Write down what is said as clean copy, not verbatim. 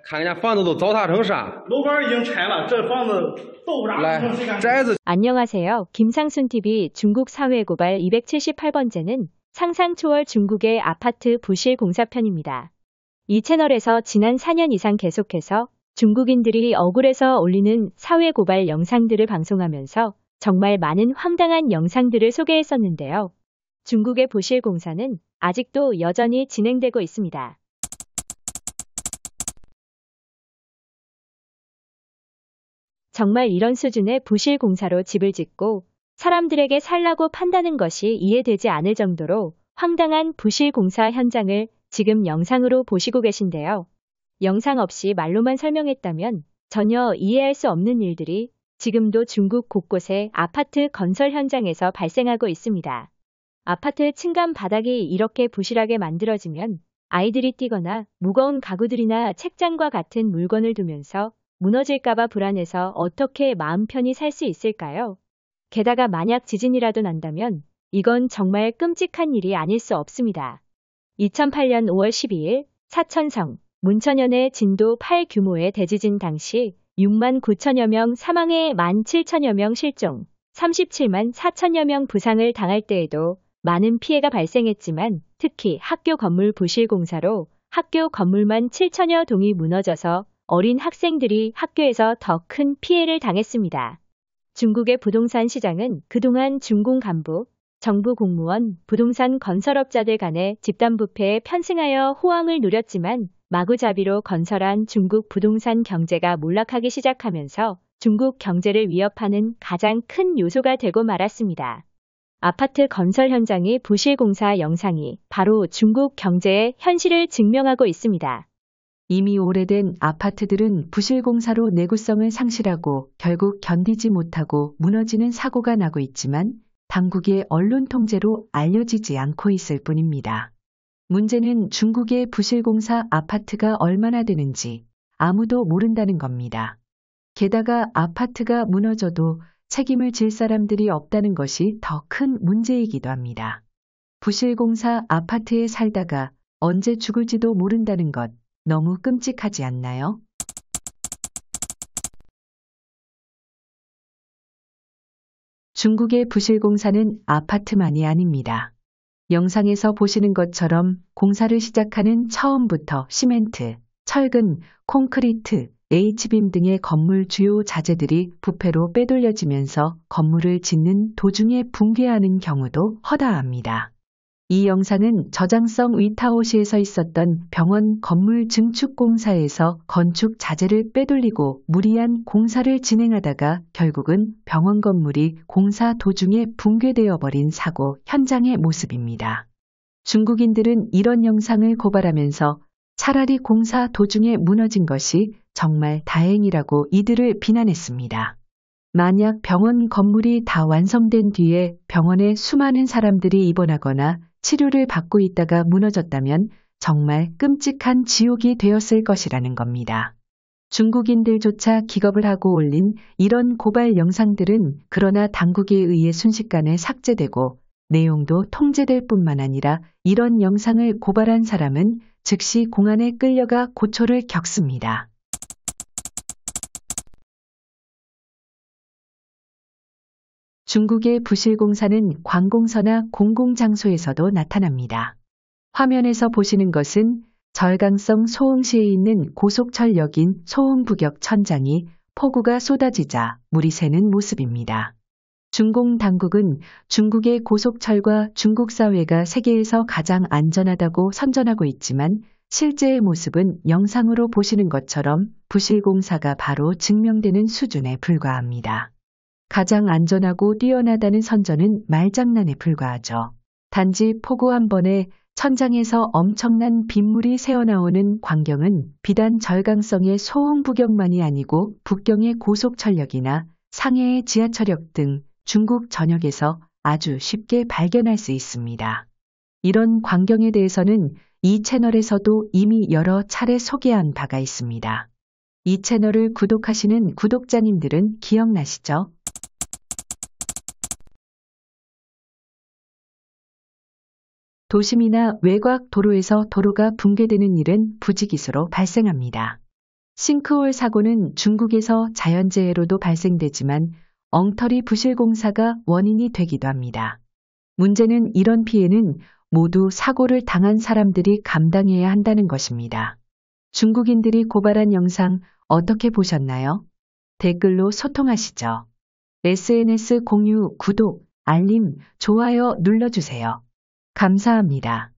看人家房子都糟蹋成啥。楼板已经拆了，这房子豆腐渣来，宅子。 안녕하세요. 김상순TV 중국 사회고발 278번째는 상상 초월 중국의 아파트 부실 공사편입니다. 이 채널에서 지난 4년 이상 계속해서 중국인들이 억울해서 올리는 사회고발 영상들을 방송하면서 정말 많은 황당한 영상들을 소개했었는데요. 중국의 부실 공사는 아직도 여전히 진행되고 있습니다. 정말 이런 수준의 부실 공사로 집을 짓고 사람들에게 살라고 판다는 것이 이해되지 않을 정도로 황당한 부실 공사 현장을 지금 영상으로 보시고 계신데요. 영상 없이 말로만 설명했다면 전혀 이해할 수 없는 일들이 지금도 중국 곳곳의 아파트 건설 현장에서 발생하고 있습니다. 아파트 층간 바닥이 이렇게 부실하게 만들어지면 아이들이 뛰거나 무거운 가구들이나 책장과 같은 물건을 두면서 무너질까봐 불안해서 어떻게 마음 편히 살 수 있을까요? 게다가 만약 지진이라도 난다면 이건 정말 끔찍한 일이 아닐 수 없습니다. 2008년 5월 12일 사천성, 문천현의 진도 8 규모의 대지진 당시 6만 9천여 명 사망에 1만 7천여 명 실종, 37만 4천여 명 부상을 당할 때에도 많은 피해가 발생했지만 특히 학교 건물 부실 공사로 학교 건물만 7천여 동이 무너져서 어린 학생들이 학교에서 더 큰 피해를 당했습니다. 중국의 부동산 시장은 그동안 중공 간부, 정부 공무원, 부동산 건설업자들 간의 집단부패에 편승하여 호황을 누렸지만 마구잡이로 건설한 중국 부동산 경제가 몰락하기 시작하면서 중국 경제를 위협하는 가장 큰 요소가 되고 말았습니다. 아파트 건설 현장의 부실 공사 영상이 바로 중국 경제의 현실을 증명하고 있습니다. 이미 오래된 아파트들은 부실 공사로 내구성을 상실하고 결국 견디지 못하고 무너지는 사고가 나고 있지만 당국의 언론 통제로 알려지지 않고 있을 뿐입니다. 문제는 중국의 부실 공사 아파트가 얼마나 되는지 아무도 모른다는 겁니다. 게다가 아파트가 무너져도 책임을 질 사람들이 없다는 것이 더 큰 문제이기도 합니다. 부실 공사 아파트에 살다가 언제 죽을지도 모른다는 것 너무 끔찍하지 않나요? 중국의 부실 공사는 아파트만이 아닙니다. 영상에서 보시는 것처럼 공사를 시작하는 처음부터 시멘트, 철근, 콘크리트, H빔 등의 건물 주요 자재들이 부패로 빼돌려지면서 건물을 짓는 도중에 붕괴하는 경우도 허다합니다. 이 영상은 저장성 위타오시에서 있었던 병원 건물 증축 공사에서 건축 자재를 빼돌리고 무리한 공사를 진행하다가 결국은 병원 건물이 공사 도중에 붕괴되어 버린 사고 현장의 모습입니다. 중국인들은 이런 영상을 고발하면서 차라리 공사 도중에 무너진 것이 정말 다행이라고 이들을 비난했습니다. 만약 병원 건물이 다 완성된 뒤에 병원에 수많은 사람들이 입원하거나 치료를 받고 있다가 무너졌다면 정말 끔찍한 지옥이 되었을 것이라는 겁니다. 중국인들조차 기겁을 하고 올린 이런 고발 영상들은 그러나 당국에 의해 순식간에 삭제되고 내용도 통제될 뿐만 아니라 이런 영상을 고발한 사람은 즉시 공안에 끌려가 고초를 겪습니다. 중국의 부실 공사는 관공서나 공공장소에서도 나타납니다. 화면에서 보시는 것은 절강성 소흥시에 있는 고속철역인 소흥부역 천장이 폭우가 쏟아지자 물이 새는 모습입니다. 중공 당국은 중국의 고속철과 중국 사회가 세계에서 가장 안전하다고 선전하고 있지만 실제의 모습은 영상으로 보시는 것처럼 부실 공사가 바로 증명되는 수준에 불과합니다. 가장 안전하고 뛰어나다는 선전은 말장난에 불과하죠. 단지 폭우 한 번에 천장에서 엄청난 빗물이 새어나오는 광경은 비단 절강성의 소흥부경만이 아니고 북경의 고속철역이나 상해의 지하철역 등 중국 전역에서 아주 쉽게 발견할 수 있습니다. 이런 광경에 대해서는 이 채널에서도 이미 여러 차례 소개한 바가 있습니다. 이 채널을 구독하시는 구독자님들은 기억나시죠? 도심이나 외곽 도로에서 도로가 붕괴되는 일은 부지기수로 발생합니다. 싱크홀 사고는 중국에서 자연재해로도 발생되지만 엉터리 부실 공사가 원인이 되기도 합니다. 문제는 이런 피해는 모두 사고를 당한 사람들이 감당해야 한다는 것입니다. 중국인들이 고발한 영상 어떻게 보셨나요? 댓글로 소통하시죠. SNS 공유, 구독, 알림, 좋아요 눌러주세요. 감사합니다.